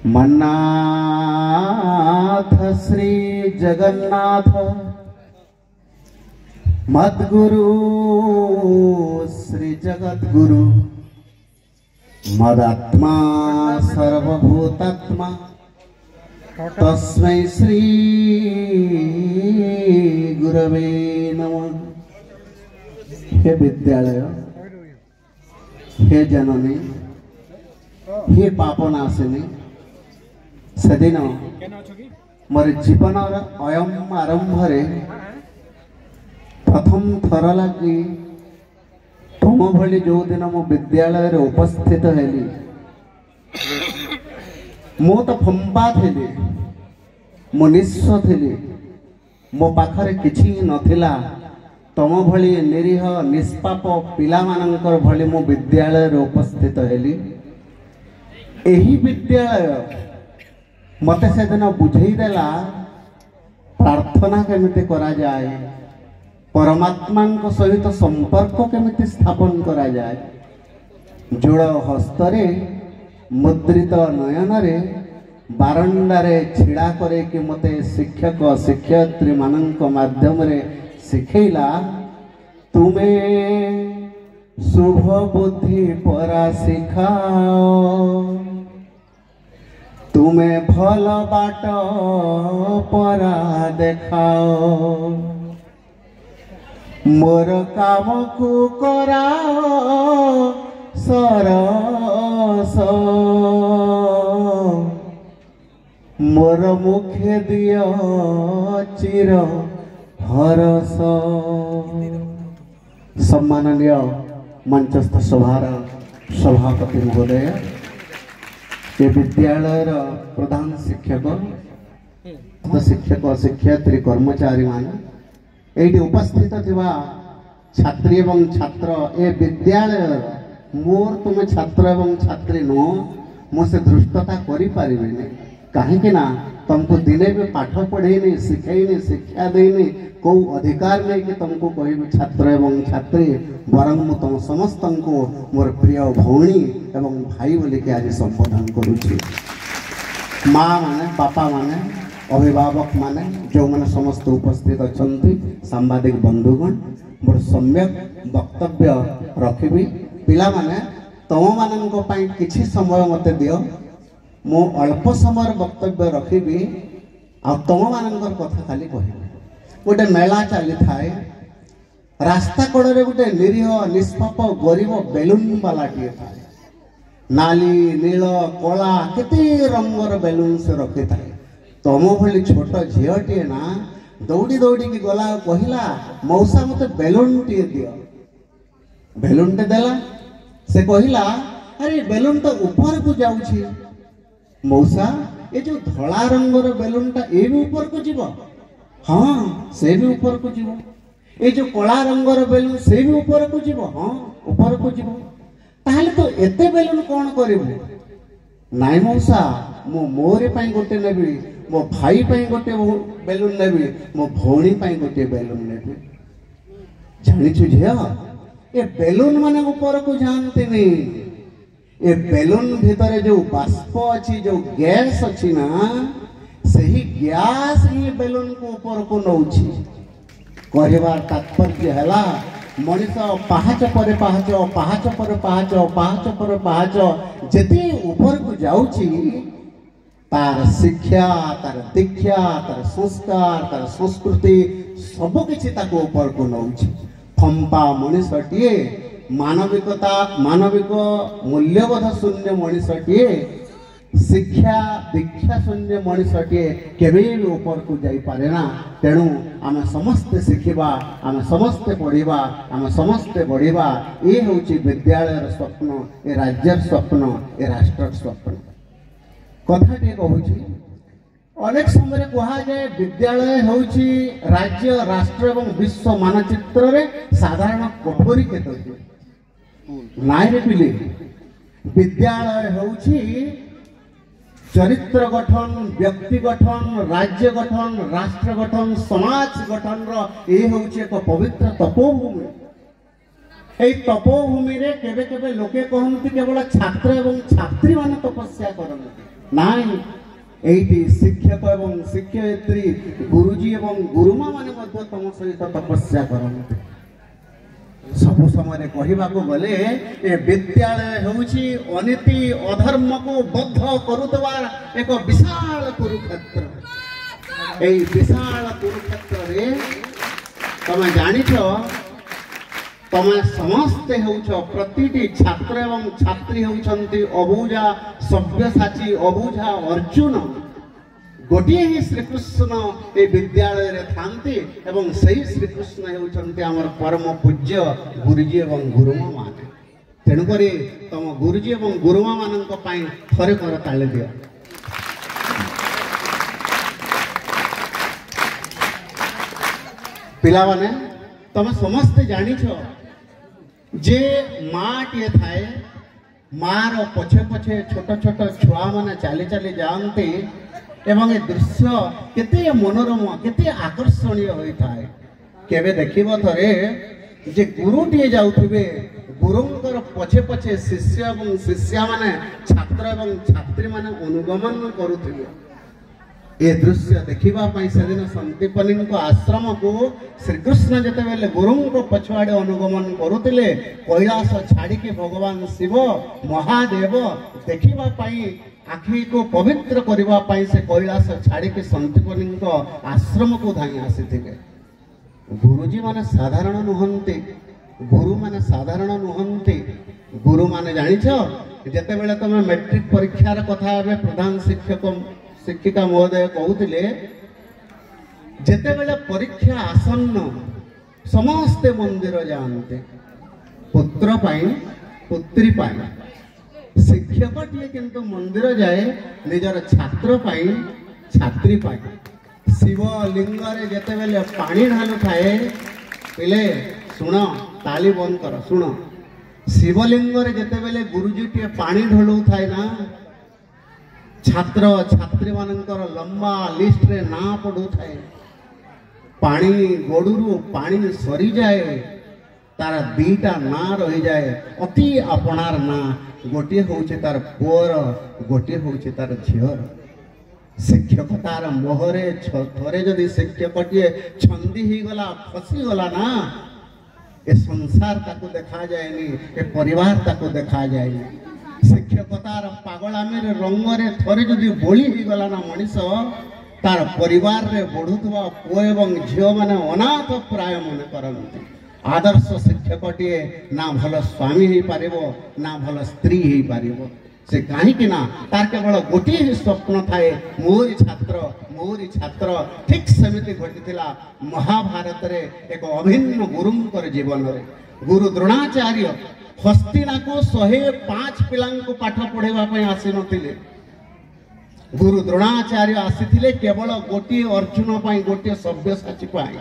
मन्नाथ श्री जगन्नाथ मद्गुरु श्री जगद्गुरु मदात्मा सर्वभूतात्मा तस्मै श्री गुरवे नमः। हे विद्यालय, हे जननी, हे पापनाशिनी, सेदिन मोर जीवन अयम आरंभ प्रथम थर लगी तुम भली जो दिन मो विद्यालय रे उपस्थित हेली मो तो फंपा थी, मो निस्व थी, मो पाखरे किछि नथिला। तुम भली निरीह निष्पाप पिला मानकर भली मो विद्यालय रे उपस्थित हेली। एही विद्यालय मते से दिन बुझेई देला प्रार्थना केमिति करा जाए, परमात्मा सहित संपर्क केमिति स्थापन करा जाए। जोड़ हस्तरे मुद्रित नयन रे बारंडारे छिड़ा करे कि मते शिक्षक शिक्षयित्री मानक माध्यम रे शिखेला। तुमे शुभ बुद्धि परा शिखाओ, तुमे भल बाट परा देखाओ, मोर काम को कराओ सरस, मोर मुखे दियो चिर हरस। सम्माननीय मंचस्थ सभार सभापति महोदय, ये विद्यालय प्रधान शिक्षक शिक्षक शिक्षयित्री कर्मचारी मान ये उपस्थित थिबा छात्री एवं छात्र, ए विद्यालय मोर तुम छात्र एवं छात्री नुह मुझे दृष्टता करि परिबेनी। कहीं ना तुमको दिने भी पाठ पढ़ेनी शिखेनी शिक्षा देनी को अधिकार नहीं कि तुमको कह छात्र एवं छात्री, बरं मु तुम समस्त को मोर प्रिय भौणी एवं भाई बोल के आज संबोधन करुच्ची। माँ माने बापा माने अभिभावक माने जो मैंने समस्त उपस्थित अच्छा सांबादिक बंधुगण, मोर सम्यक वक्तव्य रखी। पिला माने तुम मान किछि समय मत दियो, मु अल्प समय वक्तव्य रखी आ तुम मान कथा खाली कह। गोटे मेला चली थाए, रास्ता कड़े गोटे निरीह निष्पाप गरीब बेलून वाला टे थाए, नाली नील कला केते रंगर बेलून से रखी थाए। तुम भली छोट झीटे ना दौड़ी दौड़ी की गला कहला मौसा मत बेलून टे दियो। बेलून टे देला, से कहला अरे बेलून तो ऊपर को जाउछि। मौसा ये जो धला रंगर बेलून टा ए भी ऊपर को जीव? हाँ से भी ऊपर को जीव। ये जो कला रंगर बेलून से भी ऊपर को जीव? हाँ ऊपर को जीव। ताहले तो एते बेलून कौन करिबु? नाई मौसा मो मोरे पाई गोटे नेबी, मो भाई पाई गोटे बेलून नेबी, मो भौणी पाई गोटे बेलून नेबी। जानिछु झिया ये बेलून माने ऊपर को जानते नहीं। ये बेलून भीतर जो बाष्प अच्छी जो गैस अच्छी ना सही गैस ही बेलून को ऊपर को नौछि। कहबार तात्पर्य हैला मनीष पाहाच पर पाहाच पाहाच पर पाहाच पाहाच पर पाहाच जति ऊपर को जाउछि तार शिक्षा तार दीक्षा तार संस्कार तार संस्कृति सब किछि ताको ऊपर को नौछि। फंपा मनीषटीए मानविकता मानविक मूल्यबोध शून्य मनीषटीए शिक्षा दीक्षा शून्य मनीषटीए केबे भी ऊपर को जाई पारे ना। तेणु आम समस्ते शिखिबा, आम समस्ते पढ़िबा, आम समस्ते बढ़िबा। ये होची विद्यालय स्वप्न, ए राज्यर स्वप्न, ए राष्ट्र स्वप्न। कथाटे कहूची अनेक समय कहा जाए विद्यालय होची राज्य राष्ट्र एवं विश्व मानचित्र रे साधारण कोठरी केतोटी नाई रे पिले। विद्यालय होची चरित्र गठन, व्यक्ति गठन, राज्य गठन, राष्ट्र गठन, समाज गठन रो ए होची एक पवित्र तपोभूमि। এই তপভূমি রে কেবে কেবে লোকে कहନ୍ତି केवल छात्र एवं छात्री मान तपस्या करନ୍ତି, नाई एठी शिक्षक एवं शिक्षयित्री गुरुजी एवं गुरुमा माने मध्य तम सहित तपस्या करते सबु समय कहवाक गले ए विद्यालय होउछि अनीति अधर्म को बद्ध करुतवा एक विशाल कुरुक्षेत्र ए विशाल कुरुक्षेत्र रे तमे जानिछ तमे समस्ते होउछ प्रतिटी छात्र एवं छात्री होउछंती अबुझा सभ्यसाची अबुझा अर्जुन गोटे ही श्रीकृष्ण ए विद्यालय रे थांती एवं सही श्रीकृष्ण होउछंती हमर परम पूज्य गुरुजी एवं गुरुमा माने तेणु करी तम गुरुजी एवं गुरुमा मानक पई थरे कर ताले दियो पिला माने तमे समस्त जानिछ जे माटे थाए मार पछे पछे छोट छोट छुआ माने चाली चाली जानते एवं ए दृश्य केते मनोरम केते आकर्षणीय होई थाए केबे देखिबो थरे जे गुरुटिए जाउथिबे गुरुंकर पछे पछे शिष्य एवं शिष्या माने छात्र एवं छात्री माने अनुगमन करुथिबे ए दृश्य देखिबा पई सेदिन संदीपनी को आश्रम को श्रीकृष्ण जेते बेले गुरुं को पछवाड़े अनुगमन करुतिले कैलाश छाड़ी के भगवान शिव महादेव देखिबा पई आखि को पवित्र करबा पई से कैलाश छाड़ी के संदीपनी को आश्रम को धाई आसीथिले गुरुजी माने साधारण नुहंती गुरु माने साधारण नुहंती गुरु माने जानिछ जेते बेले तमे मैट्रिक परीक्षार कथा हेबे प्रधान शिक्षक शिक्षिका महोदय कहते जेते बेले परीक्षा आसन्न समस्ते मंदिर जानते पुत्र पाई पुत्री पाई शिक्षक टी किंतु मंदिर जाए निजर छात्र पाई छात्री पाई शिव लिंग रे जेते बेले पानी ढालु थाए पिले सुन ताली बंद कर सुन शिवलिंग रे जेते बेले गुरुजी टी पानी ढालु थाए ना छात्र छात्री मानकर लंबा लिस्ट रे ना पड़ू थाए पानी गोड़ू पानी सरी जाए तार दीटा ना रही जाए अति अपनार ना गोटे होउछे तार पुअर गोटे होउछे तार झियर शिक्षक तार मोहरे थरे जदि शिक्षक टिए छंदी ही गला फसी गला ना ए संसार ताको देखा जाएनी ए परिवार ताको देखा जाएनी शिक्षकतार पागलामी रंग रे थरे जदि बोली ही गला ना मनीष तार परिवार रे बढ़ुवा पुओ एवं झियो माने अनाथ प्राय मन करती आदर्श शिक्षक टिए ना भल स्वामी ही पारिबो ना भल स्त्री ही पारिबो से कहीं कि ना तार केवल गोटे ही स्वप्न थाए मोरी छात्र ठीक सेमिति घटिथिला महाभारत रे एक अभिन्न गुरुंकर जीवन रे गुरु द्रोणाचार्य हस्तिना को 105 पिला पाठ पढ़ेवा आसी नथिले गुरु द्रोणाचार्य आसीथिले केवल गोटे अर्जुन पाई गोटे सभ्यसाची पाई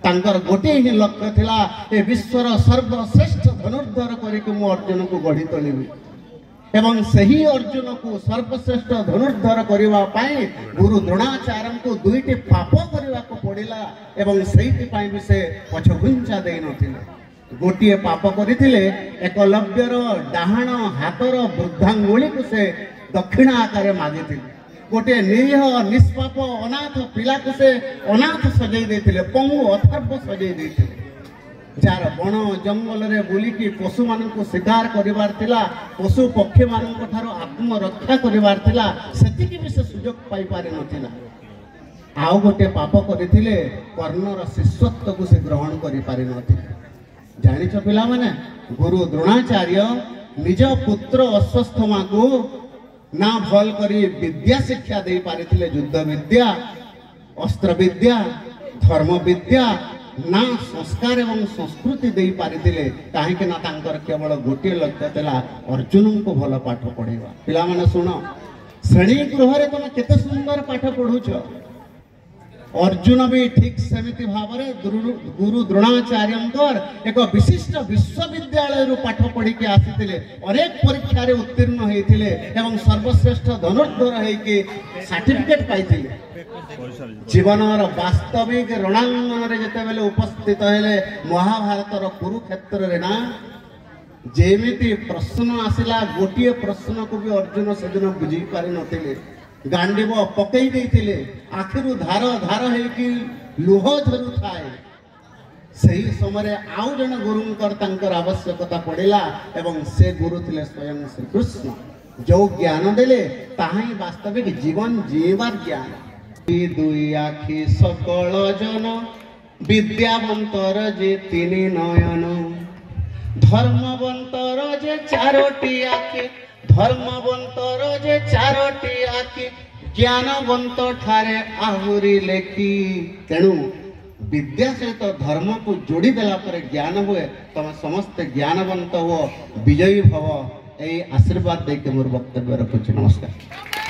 तांकर गोटे ही लक्ष्य थिला ए विश्वर सर्वश्रेष्ठ धनुर्धर करिके मु अर्जुन को गढ़ी तोलिबी एवं सही अर्जुन को सर्वश्रेष्ठ धनुर्धर करबा पाई गुरु द्रोणाचार्य को दुईटी पाप करबा को पड़िला एवं सहीति पाई भी से पछघुंचा देई नथिले गोटे पाप करथिले एकलव्यर डाहाण हातर वृद्धांगुली को से दक्षिण आकार मागिथिले गोटे निरीह निष्पाप अनाथ पिला को से अनाथ सजई देथिले पंगु अथर्व सजई देथिले जार बण जंगल रे बुलिकी पशु मान को शिकार करिवार थिला पशु पक्षी मान को थारो आत्मरक्षा करिवार थिला सेतिकी भी से सुयोग पाई पारे नथिला आउ गोटे पाप करथिले कर्णर शिष्यत्व को से ग्रहण करि पारि नथिले जानिछ पिला माने गुरु द्रोणाचार्य निज पुत्र अश्वस्थमा को ना भल करी विद्या शिक्षा दे पारिथिले युद्ध विद्या अस्त्र विद्या धर्म विद्या ना संस्कार एवं संस्कृति दे पारिथिले काहे कि ना तांकर केवल गोटे लक्ष्य थिला अर्जुन को भल पाठ पढ़ेवा पिला माने सुन श्रेणी गृह रे तुम केते सुंदर पाठ पढुछ अर्जुन भी ठीक सेमिति भाव गुरु द्रोणाचार्य एक विशिष्ट विश्वविद्यालय पाठ पढ़ी के आसीथिले अनेक परीक्षा रे उत्तीर्ण होइथिले एवं सर्वश्रेष्ठ धनुर्धर होइके सर्टिफिकेट पाइथिले जीवन वास्तविक रणांगन रे जते बेले उपस्थित हेले महाभारत कुरुक्षेत्र रे ना जेमिति प्रश्न आसिला गोटे प्रश्न को भी अर्जुन सेदिन बुझी पारि नथिले गांडीव पकई देइथिले आखिरु धार धार हे कि लुह झरु थाए सही समय आउ जन गुरुंकर तांकर आवश्यकता पड़िला एवं से गुरु थिले स्वयं श्री कृष्ण जो ज्ञान देले ताहाई वास्तविक जीवन जीवार ज्ञान दुई आखि सकल जन विद्यावंतर जे तिनि नयन धर्मवंतर जे चारोटी आखि धर्मवंतर जे चारोटी आखि ज्ञानवंत ठारे आहुरी लेखी तेणु विद्या सहित धर्म को जोड़ी देला पर ज्ञान हुए तुम समस्त ज्ञानवंत हो विजयी भव यही आशीर्वाद देके मोर वक्तव्य रखुछि। नमस्कार।